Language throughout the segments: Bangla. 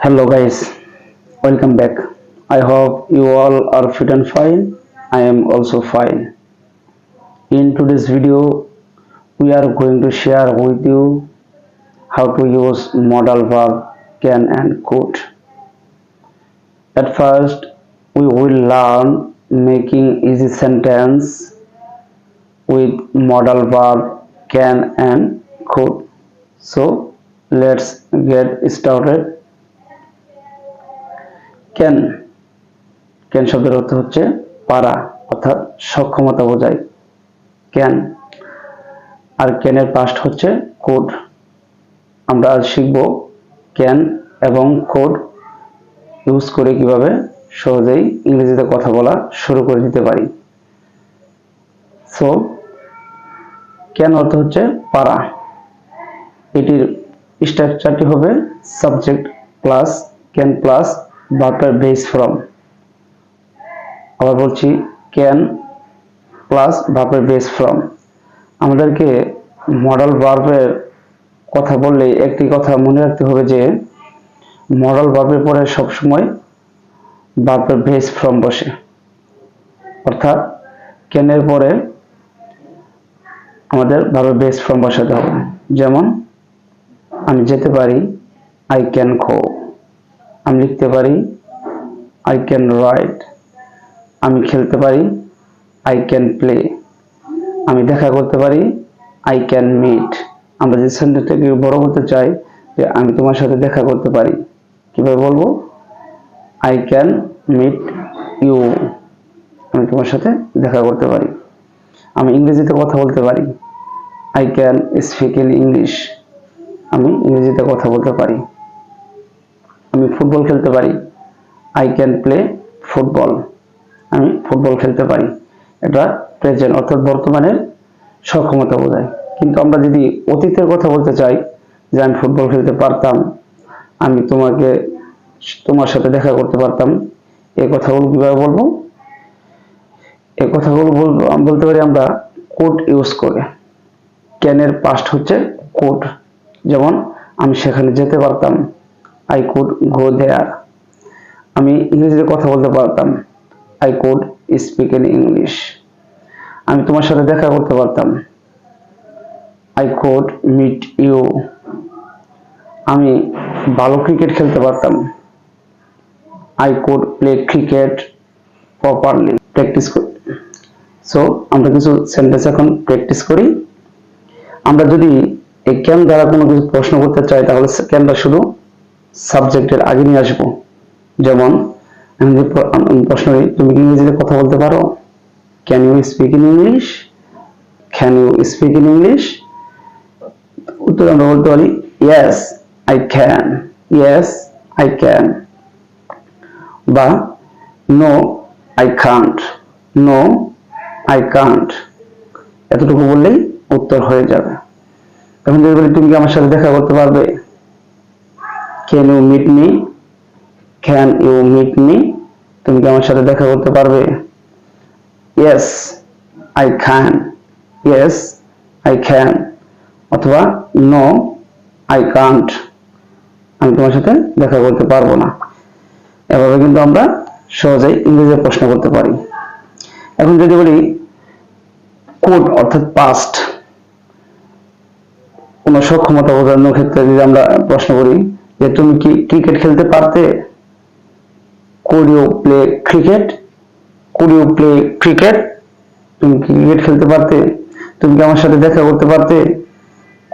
Hello guys, welcome back. I hope you all are fit and fine. I am also fine. In today's video, we are going to share with you how to use modal verb can and could. At first, we will learn making easy sentence with modal verb can and could. So let's get started. Can can শব্দের অর্থ হচ্ছে পারা অর্থাৎ সক্ষমতা বোঝায় ক্যান। আর ক্যানের পাস্ট হচ্ছে কোড। আমরা আজ শিখব ক্যান এবং কোড ইউজ করে কিভাবে সহজেই ইংরেজিতে কথা বলা শুরু করে দিতে পারি। সো ক্যান অর্থ হচ্ছে পারা। এটির স্ট্রাকচারটি হবে সাবজেক্ট প্লাস ক্যান প্লাস ভার্বের বেস ফর্ম। আবার বলছি ক্যান প্লাস ভার্বের বেস ফর্ম। আমাদেরকে মডাল ভার্বের কথা বললে একটি কথা মনে রাখতে হবে যে মডাল ভার্বের পরে সবসময় ভার্বের বেস ফর্ম বসে, অর্থাৎ ক্যানের পরে আমাদের ভার্বের বেস ফর্ম বসাতে হবে। যেমন আমি যেতে পারি, আই ক্যান গো। আমি লিখতে পারি, আই ক্যান রাইট। আমি খেলতে পারি, আই ক্যান প্লে। আমি দেখা করতে পারি, আই ক্যান মিট। আমরা যে সেন্টেন্সটাকে বড় করতে চাই যে আমি তোমার সাথে দেখা করতে পারি, কিভাবে বলবো? I can meet you. আমি তোমার সাথে দেখা করতে পারি। আমি ইংরেজিতে কথা বলতে পারি, I can speak in English. আমি ইংরেজিতে কথা বলতে পারি। আমি ফুটবল খেলতে পারি, আই ক্যান প্লে ফুটবল। আমি ফুটবল খেলতে পারি। এটা প্রেজেন্ট অর্থাৎ বর্তমানের সক্ষমতা বোঝায়। কিন্তু আমরা যদি অতীতের কথা বলতে চাই যে আমি ফুটবল খেলতে পারতাম, আমি তোমার সাথে দেখা করতে পারতাম, এই কথাগুলো কিভাবে বলবো? এই কথাগুলো বলতে পারি আমরা কোড ইউজ করে। ক্যানের পাস্ট হচ্ছে কোড। যেমন আমি সেখানে যেতে পারতাম, আই কুড গো দেয়ার। আমি ইংরেজিতে কথা বলতে পারতাম, I could speak in English. আমি তোমার সাথে দেখা করতে পারতাম, I could meet you. আমি ভালো ক্রিকেট খেলতে পারতাম, I could play cricket properly. Practice করি। সো আমরা কিছু সেন্টেন্স এখন প্র্যাকটিস করি। আমরা যদি এই ক্যান দ্বারা কোনো কিছু প্রশ্ন করতে চাই তাহলে ক্যানটা শুধু সাবজেক্টের আগে নিয়ে আসবো। যেমন প্রশ্ন, তুমি কি ইংরেজিতে কথা বলতে পারো? Can you speak in English? Can you speak in English? উত্তর আমরা বলতে পারি yes I can, yes I can. বা no I can't, no I can't. এতটুকু বললেই উত্তর হয়ে যাবে। এখন যদি বলি তুমি কি আমার সাথে দেখা করতে পারবে? Can you meet me? Can you meet me? তুমি কি আমার সাথে দেখা করতে পারবে? Yes I can, yes I can. অথবা নো আই কান্ট, আমি তোমার সাথে দেখা করতে পারবো না। এভাবে কিন্তু আমরা সহজেই ইংরেজিতে প্রশ্ন করতে পারি। এখন যদি বলি কোড অর্থাৎ পাস্ট, কোনো সক্ষমতা বোঝানোর ক্ষেত্রে যদি আমরা প্রশ্ন করি যে তুমি কি ক্রিকেট খেলতে পারতে? Could you play cricket? Could you play cricket? তুমি কি ক্রিকেট খেলতে পারতে? তুমি কি আমার সাথে দেখা করতে পারতে?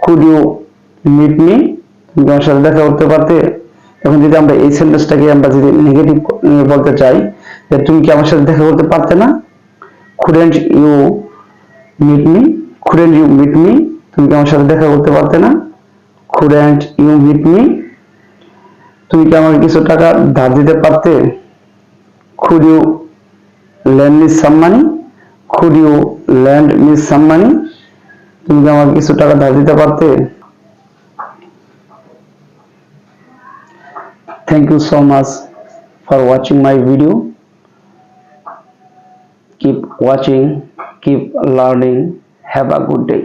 Could you meet me? তুমি কি আমার সাথে দেখা করতে পারতে? এখন যদি আমরা এই সেন্টেন্সটাকে আমরা যদি নেগেটিভ নিয়ে বলতে চাই যে তুমি কি আমার সাথে দেখা করতে পারতে না? Couldn't you meet me? Couldn't you meet me? তুমি কি আমার সাথে দেখা করতে পারতে না? Couldn't you meet me? তুমি কি আমাকে কিছু টাকা ধার দিতে পারতে? Could you lend me some money? Could you lend me some money? তুমি কি আমাকে কিছু টাকা ধার দিতে পারতে? Thank you so much for watching my video. Keep watching, keep learning. Have a good day.